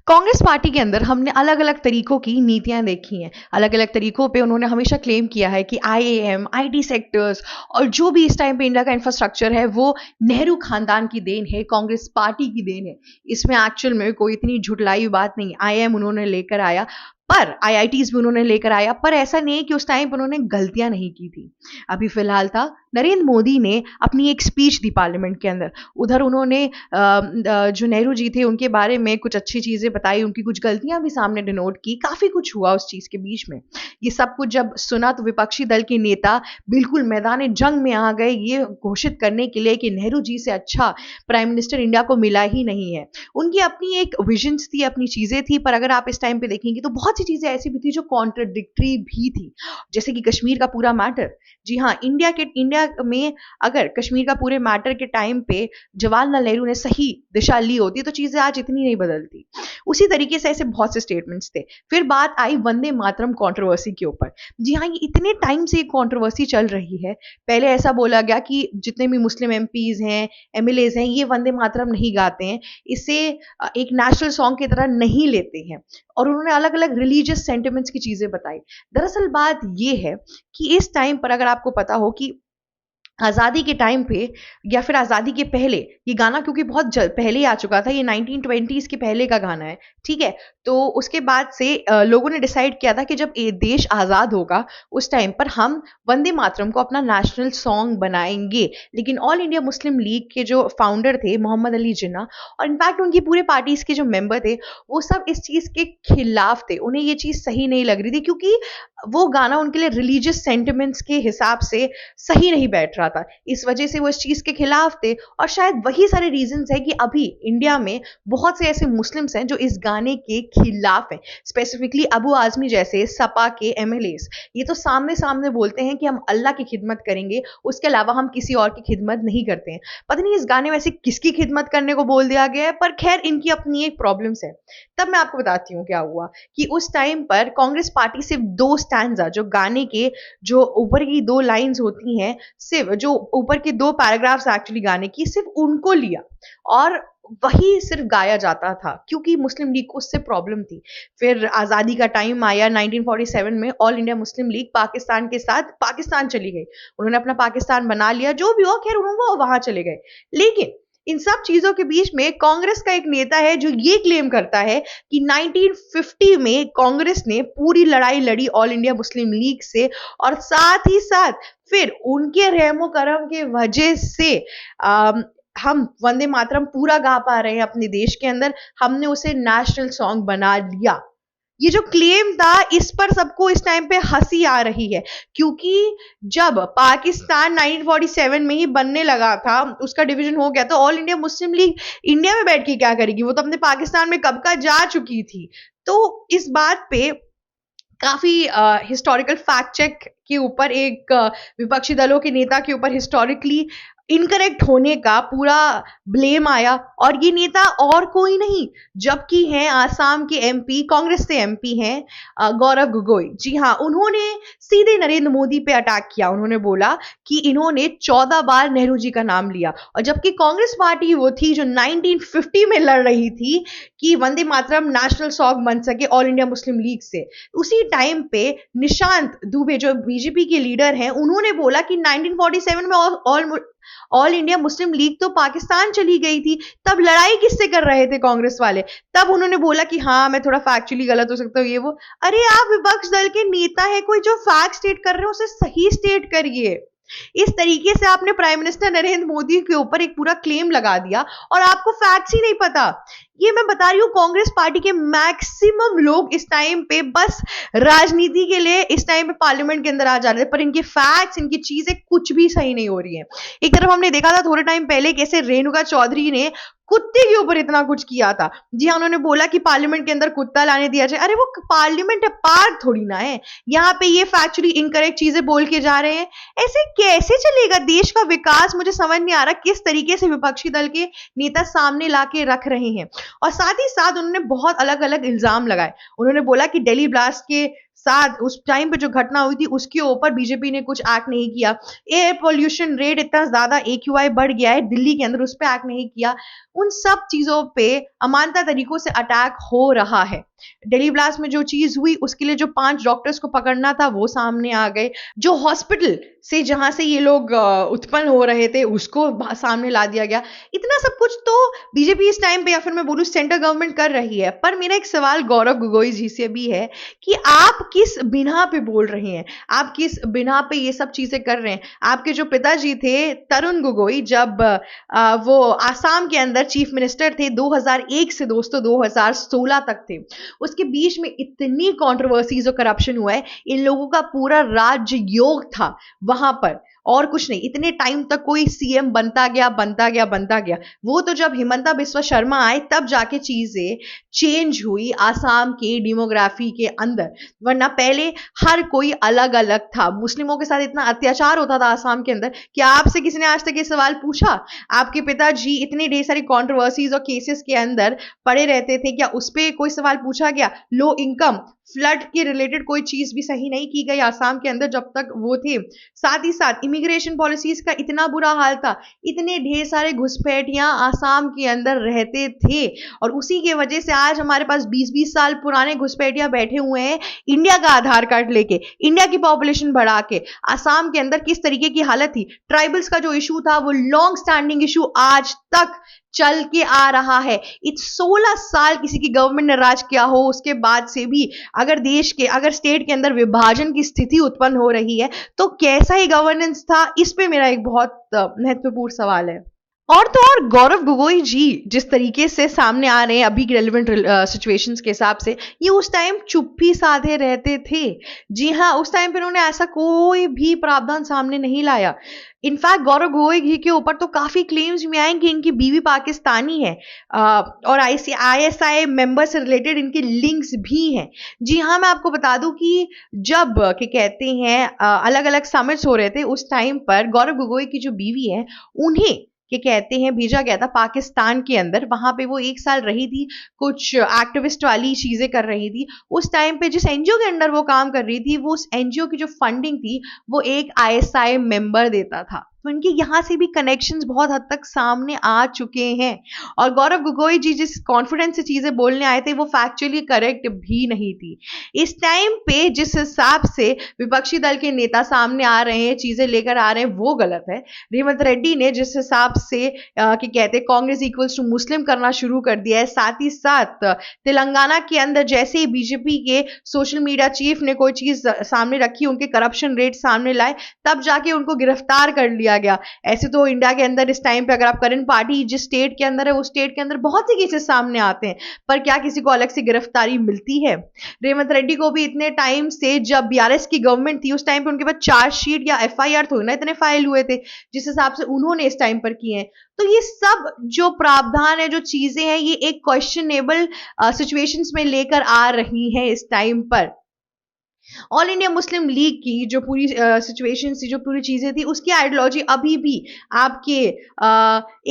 Congress party के अंदर हमने अलग अलग तरीकों की नीतियां देखी हैं। अलग अलग तरीकों पे उन्होंने हमेशा क्लेम किया है कि आईएएम, आईटी सेक्टर्स और जो भी इस टाइम पे इंडिया का इंफ्रास्ट्रक्चर है वो नेहरू खानदान की देन है, कांग्रेस पार्टी की देन है। इसमें एक्चुअल में कोई इतनी झुटलाई बात नहीं। आईएएम उन्होंने लेकर आया, पर आईआईटीज भी उन्होंने लेकर आया, पर ऐसा नहीं है कि उस टाइम पर उन्होंने गलतियां नहीं की थी। अभी फिलहाल था नरेंद्र मोदी ने अपनी एक स्पीच दी पार्लियामेंट के अंदर। उधर उन्होंने जो नेहरू जी थे उनके बारे में कुछ अच्छी चीजें बताई, उनकी कुछ गलतियां भी सामने डिनोट की। काफी कुछ हुआ उस चीज के बीच में। ये सब कुछ जब सुना तो विपक्षी दल के नेता बिल्कुल मैदान जंग में आ गए, ये घोषित करने के लिए कि नेहरू जी से अच्छा प्राइम मिनिस्टर इंडिया को मिला ही नहीं है। उनकी अपनी एक विजन्स थी, अपनी चीजें थी, पर अगर आप इस टाइम पे देखेंगे तो बहुत सी चीजें ऐसी भी थी जो कॉन्ट्रडिक्टरी भी थी। जैसे कि कश्मीर का पूरा मैटर। जी हाँ, इंडिया में अगर कश्मीर का पूरे मैटर के टाइम पे जवाहरलाल नेहरू ने सही दिशा ली होती तो चीजें आज इतनी नहीं बदलती। उसी तरीके से ऐसे बहुत से स्टेटमेंट्स थे। फिर बात आई वंदे मातरम कंट्रोवर्सी के ऊपर। जी हाँ, ये इतने टाइम से कंट्रोवर्सी चल रही है। पहले ऐसा बोला गया कि जितने भी मुस्लिम एमपीज हैं, एमएलएज हैं, ये वंदे मातरम नहीं गाते हैं, इसे एक नेशनल सॉन्ग की तरह नहीं लेते हैं। और उन्होंने अलग अलग रिलीजियस सेंटिमेंट्स की चीजें बताई। दरअसल बात यह है कि इस टाइम पर अगर आपको पता हो कि आजादी के टाइम पे या फिर आजादी के पहले ये गाना, क्योंकि बहुत पहले ही आ चुका था, ये 1920s के पहले का गाना है, ठीक है। तो उसके बाद से लोगों ने डिसाइड किया था कि जब ये देश आजाद होगा उस टाइम पर हम वंदे मातरम को अपना नेशनल सॉन्ग बनाएंगे। लेकिन ऑल इंडिया मुस्लिम लीग के जो फाउंडर थे मोहम्मद अली जिन्ना, और इनफैक्ट उनकी पूरे पार्टीज के जो मेंबर थे, वो सब इस चीज के खिलाफ थे। उन्हें ये चीज सही नहीं लग रही थी, क्योंकि वो गाना उनके लिए रिलीजियस सेंटिमेंट्स के हिसाब से सही नहीं बैठ रहा था। इस वजह से वो इस चीज के खिलाफ थे। और शायद वही सारे रीजंस है कि अभी इंडिया में बहुत से ऐसे मुस्लिम्स हैं जो इस गाने के खिलाफ हैं। स्पेसिफिकली अबू आजमी जैसे सपा के एमएलएस, ये तो सामने सामने बोलते हैं कि हम अल्लाह की खिदमत करेंगे, उसके अलावा हम किसी और की खिदमत नहीं करते हैं। पता नहीं इस गाने में ऐसे किसकी खिदमत करने को बोल दिया गया है, पर खैर इनकी अपनी एक प्रॉब्लम्स है। तब मैं आपको बताती हूँ क्या हुआ कि उस टाइम पर कांग्रेस पार्टी सिर्फ दो स्टैंजा, जो गाने के जो ऊपर की दो लाइंस होती हैं, सिर्फ जो ऊपर के दो पैराग्राफ्स एक्चुअली गाने की, सिर्फ उनको लिया और वही सिर्फ गाया जाता था, क्योंकि मुस्लिम लीग को उससे प्रॉब्लम थी। फिर आजादी का टाइम आया 1947 में, all India Muslim league Pakistan के साथ पाकिस्तान चली गई। उन्होंने अपना पाकिस्तान बना लिया, जो भी हो, खैर उन्होंने वहां चले गए। लेकिन इन सब चीजों के बीच में कांग्रेस का एक नेता है जो ये क्लेम करता है कि 1950 में कांग्रेस ने पूरी लड़ाई लड़ी ऑल इंडिया मुस्लिम लीग से, और साथ ही साथ फिर उनके रहमो करम के वजह से हम वंदे मातरम पूरा गा पा रहे हैं अपने देश के अंदर। हमने उसे नेशनल सॉन्ग बना लिया। ये जो क्लेम था, इस पर सबको इस टाइम पे हंसी आ रही है, क्योंकि जब पाकिस्तान 1947 में ही बनने लगा था, उसका डिवीजन हो गया, तो all India Muslim league India में बैठ के क्या करेगी? वो तो अपने पाकिस्तान में कब का जा चुकी थी। तो इस बात पे काफी हिस्टोरिकल फैक्ट चेक के ऊपर एक विपक्षी दलों के नेता के ऊपर हिस्टोरिकली इनकरेक्ट होने का पूरा ब्लेम आया। और ये नेता और कोई नहीं, जबकि हैं आसाम के एमपी, कांग्रेस से एमपी हैं गौरव गोगोई। जी हाँ, उन्होंने सीधे नरेंद्र मोदी पे अटैक किया। उन्होंने बोला कि इन्होंने 14 बार नेहरू जी का नाम लिया, और जबकि कांग्रेस पार्टी वो थी जो 1950 में लड़ रही थी कि वंदे मातरम नेशनल सॉन्ग बन सके ऑल इंडिया मुस्लिम लीग से। उसी टाइम पे निशांत दुबे जो बीजेपी के लीडर हैं, उन्होंने बोला कि 1947 में ऑल इंडिया मुस्लिम लीग तो पाकिस्तान चली गई थी, तब लड़ाई किससे कर रहे थे कांग्रेस वाले? तब उन्होंने बोला कि हाँ, मैं थोड़ा फैक्चुअली गलत हो सकता हूँ, ये वो। अरे आप विपक्ष दल के नेता है, कोई जो फैक्ट स्टेट कर रहे हो उसे सही स्टेट करिए। इस तरीके से आपने प्राइम मिनिस्टर नरेंद्र मोदी के ऊपर एक पूरा क्लेम लगा दिया और आपको फैक्ट्स ही नहीं पता। ये मैं बता रही हूँ, कांग्रेस पार्टी के मैक्सिमम लोग इस टाइम पे बस राजनीति के लिए इस टाइम पे पार्लियामेंट के अंदर आ जा रहे हैं, पर इनके फैक्ट्स, इनकी चीजें कुछ भी सही नहीं हो रही है। एक तरफ हमने देखा था थोड़े टाइम पहले कैसे रेणुका चौधरी ने कुत्ते के ऊपर इतना कुछ किया था। जी हाँ, उन्होंने बोला कि पार्लियामेंट के अंदर कुत्ता लाने दिया जाए। अरे वो पार्लियामेंट है, पार्क थोड़ी ना है। यहाँ पे ये फैक्चुअली इनकरेक्ट चीजें बोल के जा रहे हैं। ऐसे कैसे चलेगा देश का विकास? मुझे समझ नहीं आ रहा किस तरीके से विपक्षी दल के नेता सामने लाके रख रहे हैं। और साथ ही साथ उन्होंने बहुत अलग अलग इल्जाम लगाए। उन्होंने बोला कि दिल्ली ब्लास्ट के साथ उस टाइम पे जो घटना हुई थी उसके ऊपर बीजेपी ने कुछ एक्ट नहीं किया। एयर पोल्यूशन रेट इतना ज्यादा AQI बढ़ गया है दिल्ली के अंदर, उस पर एक्ट नहीं किया। उन सब चीजों पे अमानता तरीकों से अटैक हो रहा है। दिल्ली ब्लास्ट में जो चीज हुई उसके लिए जो 5 डॉक्टर्स को पकड़ना था वो सामने आ गए। जो हॉस्पिटल से जहां से ये लोग उत्पन्न हो रहे थे उसको सामने ला दिया गया। इतना सब कुछ तो बीजेपी इस टाइम पे, या फिर मैं बोलूं सेंट्रल गवर्नमेंट कर रही है। पर मेरा एक सवाल गौरव गोगोई जी से भी है कि आप किस बिना पे बोल रहे हैं, आप किस बिना पे ये सब चीजें कर रहे हैं। आपके जो पिताजी थे तरुण गोगोई, जब वो आसाम के अंदर चीफ मिनिस्टर थे 2001 से दोस्तों 2016 तक थे, उसके बीच में इतनी कंट्रोवर्सीज और करप्शन हुआ है। इन लोगों का पूरा राज्य योग था वहां पर, और कुछ नहीं। इतने टाइम तक कोई सीएम बनता गया बनता गया बनता गया। वो तो जब हिमंता बिस्वा शर्मा आए तब जाके चीजें चेंज हुई आसाम के डेमोग्राफी के अंदर, वरना पहले हर कोई अलग अलग था। मुस्लिमों के साथ इतना अत्याचार होता था आसाम के अंदर कि आपसे किसी ने आज तक ये सवाल पूछा? आपके पिताजी इतने ढेर सारी कॉन्ट्रोवर्सीज और केसेस के अंदर पड़े रहते थे, क्या उस पर कोई सवाल पूछा गया? लो इनकम फ्लड के रिलेटेड कोई चीज भी सही नहीं की गई आसाम के अंदर जब तक वो थे। साथ ही साथ इमिग्रेशन पॉलिसीज का इतना बुरा हाल था, इतने ढेर सारे घुसपैठियां आसाम के अंदर रहते थे, और उसी की वजह से आज हमारे पास 20-20 साल पुराने घुसपैठियां बैठे हुए हैं इंडिया का आधार कार्ड लेके, इंडिया की पॉपुलेशन बढ़ा के। आसाम के अंदर किस तरीके की हालत थी। ट्राइबल्स का जो इशू था वो लॉन्ग स्टैंडिंग इशू आज तक चल के आ रहा है। 16 साल किसी की गवर्नमेंट ने राज किया हो, उसके बाद से भी अगर देश के, अगर स्टेट के अंदर विभाजन की स्थिति उत्पन्न हो रही है तो कैसा ही गवर्नेंस था, इस पे मेरा एक बहुत महत्वपूर्ण सवाल है। और तो और गौरव गोगोई जी जिस तरीके से सामने आ रहे हैं अभी की रेलिवेंट सिचुएशंस के हिसाब से, ये उस टाइम चुप्पी साधे रहते थे। जी हाँ, उस टाइम पे उन्होंने ऐसा कोई भी प्रावधान सामने नहीं लाया। इनफैक्ट गौरव गोगोई जी के ऊपर तो काफी क्लेम्स भी आए कि इनकी बीवी पाकिस्तानी है, और ISI मेंबर से रिलेटेड इनके लिंक्स भी हैं। जी हाँ, मैं आपको बता दूं कि जब के कहते हैं अलग अलग समिट्स हो रहे थे उस टाइम पर गौरव गोगोई की जो बीवी है उन्हें कि कहते हैं भेजा गया था पाकिस्तान के अंदर। वहां पे वो 1 साल रही थी, कुछ एक्टिविस्ट वाली चीजें कर रही थी। उस टाइम पे जिस एनजीओ के अंडर वो काम कर रही थी, वो उस एनजीओ की जो फंडिंग थी वो एक ISI मेंबर देता था। तो इनके यहाँ से भी कनेक्शंस बहुत हद तक सामने आ चुके हैं। और गौरव गोगोई जी जिस कॉन्फिडेंस से चीजें बोलने आए थे वो फैक्चुअली करेक्ट भी नहीं थी। इस टाइम पे जिस हिसाब से विपक्षी दल के नेता सामने आ रहे हैं, चीजें लेकर आ रहे हैं, वो गलत है। रेवंत रेड्डी ने जिस हिसाब से कि कहते हैं कांग्रेस इक्वल्स टू मुस्लिम करना शुरू कर दिया है, साथ ही साथ तेलंगाना के अंदर जैसे ही बीजेपी के सोशल मीडिया चीफ ने कोई चीज सामने रखी, उनके करप्शन रेट सामने लाए, तब जाके उनको गिरफ्तार कर लिया गया। ऐसे तो इंडिया के अंदर इस टाइम पे अगर आप करंट पार्टी जिस स्टेट के अंदर है उस स्टेट के अंदर बहुत से केसेस सामने आते हैं, पर क्या किसी को अलग से गिरफ्तारी मिलती है? रेवंत रेड्डी को भी इतने टाइम से जब BRS की गवर्नमेंट थी उस टाइम पे उनके पास चार्जशीट या FIR थोड़ी ना इतने फाइल हुए थे जिस हिसाब से उन्होंने इस टाइम पर किए हैं। तो ये सब जो प्रावधान है, जो चीजें हैं, ये एक क्वेश्चनेबल सिचुएशंस में लेकर आ रही हैं इस टाइम पर। ऑल इंडिया मुस्लिम लीग की जो पूरी सिचुएशन थी, जो पूरी चीजें थी, उसकी आइडियोलॉजी अभी भी आपके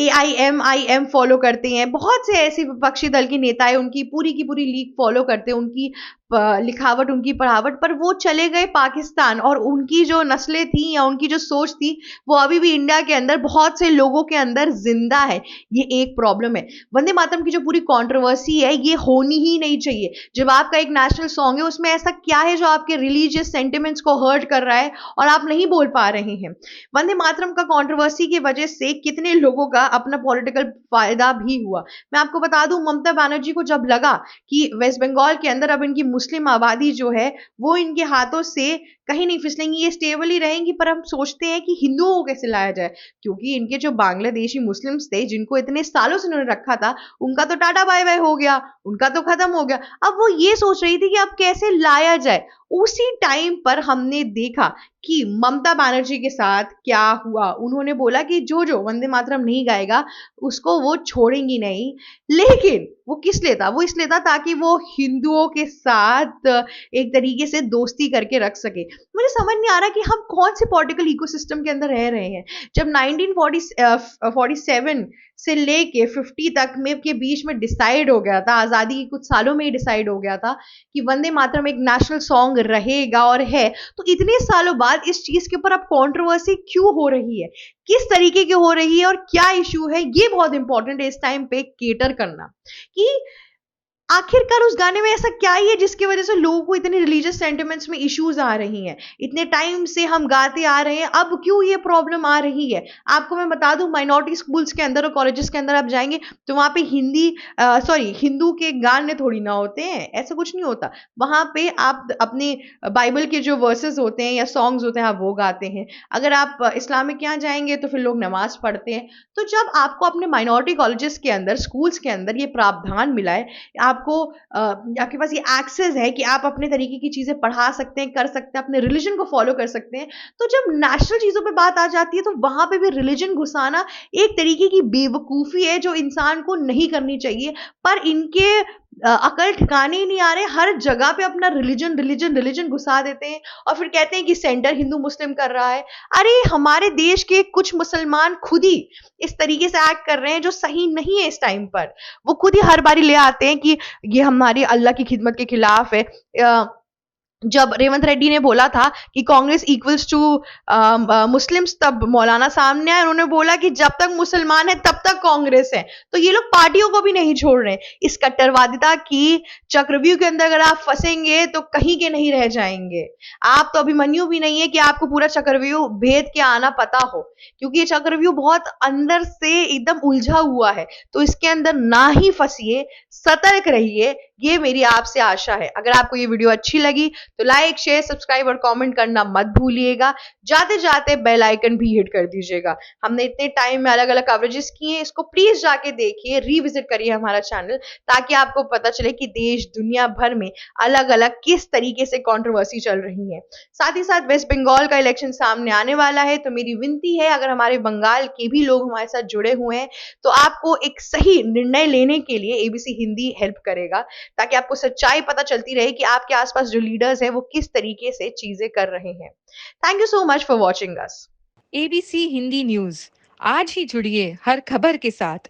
AIMIM फॉलो करते हैं। बहुत से ऐसे विपक्षी दल के नेता है उनकी पूरी की पूरी लीग फॉलो करते हैं, उनकी लिखावट, उनकी पढ़ावट, पर वो चले गए पाकिस्तान, और उनकी जो नस्लें थी या उनकी जो सोच थी वो अभी भी इंडिया के अंदर बहुत से लोगों के अंदर जिंदा है। ये एक प्रॉब्लम है। वंदे मातरम की जो पूरी कंट्रोवर्सी है ये होनी ही नहीं चाहिए। जब आपका एक नेशनल सॉन्ग है उसमें ऐसा क्या है जो आपके रिलीजियस सेंटिमेंट्स को हर्ट कर रहा है और आप नहीं बोल पा रहे हैं? वंदे मातरम का कंट्रोवर्सी की वजह से कितने लोगों का अपना पॉलिटिकल फायदा भी हुआ। मैं आपको बता दूं, ममता बनर्जी को जब लगा कि वेस्ट बंगाल के अंदर अब इनकी मुस्लिम आबादी जो है वो इनके हाथों से कहीं नहीं फिसलेंगी, ये स्टेबल ही रहेंगी, पर हम सोचते हैं कि हिंदुओं को कैसे लाया जाए, क्योंकि इनके जो बांग्लादेशी मुस्लिम्स थे जिनको इतने सालों से उन्होंने रखा था, उनका तो टाटा बाय बाय हो गया, उनका तो खत्म हो गया। अब वो ये सोच रही थी कि अब कैसे लाया जाए। उसी टाइम पर हमने देखा कि ममता बनर्जी के साथ क्या हुआ। उन्होंने बोला कि जो जो वंदे मातरम नहीं गाएगा उसको वो छोड़ेंगी नहीं। लेकिन वो किस लिए था? वो इसलिए था ताकि वो हिंदुओं के साथ एक तरीके से दोस्ती करके रख सके। मुझे समझ नहीं आ रहा कि हम कौन से पॉलिटिकल इकोसिस्टम के अंदर रह रहे हैं। जब 1947 से लेके 50 तक में के बीच में डिसाइड हो गया था, आजादी के कुछ सालों में ही डिसाइड हो गया था कि वंदे मातरम एक नेशनल सॉन्ग रहेगा और है, तो इतने सालों बाद इस चीज के ऊपर अब कंट्रोवर्सी क्यों हो रही है, किस तरीके की हो रही है और क्या इश्यू है, ये बहुत इंपॉर्टेंट है इस टाइम पे केटर करना कि आखिरकार उस गाने में ऐसा क्या ही है जिसकी वजह से लोगों को इतने रिलीजियस सेंटिमेंट्स में इश्यूज आ रही हैं। इतने टाइम से हम गाते आ रहे हैं, अब क्यों ये प्रॉब्लम आ रही है। आपको मैं बता दूं, माइनॉरिटी स्कूल्स के अंदर और कॉलेजेस के अंदर आप जाएंगे तो वहां पे हिंदू के गाने थोड़ी ना होते हैं, ऐसा कुछ नहीं होता। वहां पे आप अपने बाइबल के जो वर्सेस होते हैं या सॉन्ग्स होते हैं आप वो गाते हैं। अगर आप इस्लामिक के यहाँ जाएंगे तो फिर लोग नमाज पढ़ते हैं। तो जब आपको अपने माइनॉरिटी कॉलेजेस के अंदर, स्कूल्स के अंदर ये प्रावधान मिला है, आपके पास ये एक्सेस है कि आप अपने तरीके की चीजें पढ़ा सकते हैं, कर सकते हैं, अपने रिलीजन को फॉलो कर सकते हैं, तो जब नेशनल चीजों पे बात आ जाती है तो वहां पे भी रिलीजन घुसाना एक तरीके की बेवकूफी है जो इंसान को नहीं करनी चाहिए। पर इनके अकल ठिकाने ही नहीं आ रहे, हर जगह पे अपना रिलीजन रिलीजन रिलीजन घुसा देते हैं और फिर कहते हैं कि सेंटर हिंदू मुस्लिम कर रहा है। अरे हमारे देश के कुछ मुसलमान खुद ही इस तरीके से एक्ट कर रहे हैं जो सही नहीं है। इस टाइम पर वो खुद ही हर बारी ले आते हैं कि ये हमारी अल्लाह की खिदमत के खिलाफ है। जब रेवंत रेड्डी ने बोला था कि कांग्रेस इक्वल्स टू मुस्लिम्स, तब मौलाना सामने आए, उन्होंने बोला कि जब तक मुसलमान है तब तक कांग्रेस है। तो ये लोग पार्टियों को भी नहीं छोड़ रहे। इस कट्टरवादिता की चक्रव्यूह के अंदर अगर आप फंसेंगे तो कहीं के नहीं रह जाएंगे। आप तो अभिमन्यु भी नहीं है कि आपको पूरा चक्रव्यूह भेद के आना पता हो, क्योंकि ये चक्रव्यूह बहुत अंदर से एकदम उलझा हुआ है। तो इसके अंदर ना ही फंसिए, सतर्क रहिए, ये मेरी आपसे आशा है। अगर आपको ये वीडियो अच्छी लगी तो लाइक, शेयर, सब्सक्राइब और कमेंट करना मत भूलिएगा। जाते जाते बेल आइकन भी हिट कर दीजिएगा। हमने इतने टाइम में अलग अलग कवरेजेस किए हैं, इसको प्लीज जाके देखिए, रिविजिट करिए हमारा चैनल, ताकि आपको पता चले कि देश दुनिया भर में अलग अलग किस तरीके से कंट्रोवर्सी चल रही है। साथ ही साथ वेस्ट बंगाल का इलेक्शन सामने आने वाला है, तो मेरी विनती है, अगर हमारे बंगाल के भी लोग हमारे साथ जुड़े हुए हैं तो आपको एक सही निर्णय लेने के लिए एबीसी हिंदी हेल्प करेगा, ताकि आपको सच्चाई पता चलती रहे कि आपके आसपास जो लीडर्स हैं वो किस तरीके से चीजें कर रहे हैं। Thank you so much for watching us. ABC Hindi news, आज ही जुड़िए हर खबर के साथ।